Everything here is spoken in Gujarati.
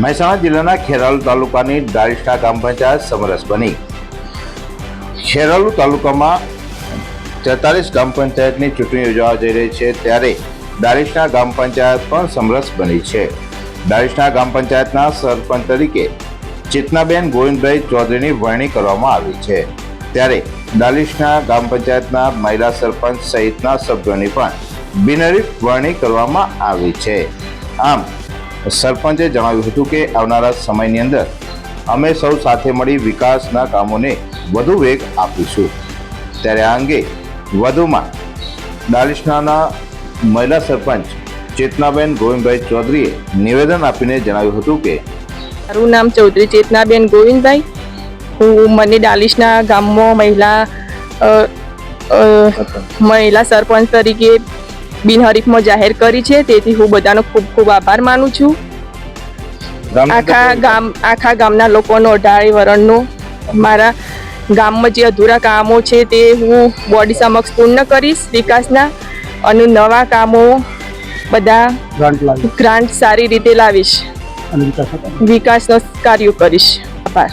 મહેસાણા જિલ્લાના ખેરાલુ તાલુકાની દારિષ્ટા ગ્રામ પંચાયત સમરસ બની। ખેરાલુ તાલુકામાં 43 ગ્રામ પંચાયતની ચૂંટણી યોજાવા જઈ રહી છે, ત્યારે દારિષ્ટા ગ્રામ પંચાયત પણ સમરસ બની છે। દારિષ્ટા ગ્રામ પંચાયતના સરપંચ તરીકે ચેતનાબેન ગોવિંદભાઈ ચૌધરીની વરણી કરવામાં આવી છે, ત્યારે દારિષ્ટા ગ્રામ પંચાયતના મહિલા સરપંચ સહિતના સભ્યોની પણ બિનહરીફ વરણી કરવામાં આવી છે। આમ સરપંચે જણાવ્યું હતું કે આવનારા સમયની અંદર અમે સૌ સાથે મળી વિકાસના કામોને વધુ વેગ આપીશું। ત્યારે આ અંગે વધુમાં દારિષ્ટાના મહિલા સરપંચ ચેતનાબેન ગોવિંદભાઈ ચૌધરીએ નિવેદન આપીને જણાવ્યું હતું કે મારું નામ ચૌધરી ચેતનાબેન ગોવિંદભાઈ, હું મને દારિષ્ટા ગામમાં મહિલા સરપંચ તરીકે બિનહરીફમાં જાહેર કરી છે, તેથી હું બધાનો ખૂબ ખૂબ આભાર માનું છું। આખા ગામના લોકોનો 18 વર્ષનો મારા ગામમાં જે અધૂરા કામો છે તે હું બોડી સમક્ષ પૂર્ણ કરીશ વિકાસના, અને નવા કામો બધા ગ્રાન્ટ સારી રીતે લાવીશ, વિકાસનો કાર્યો કરીશ। આભાર।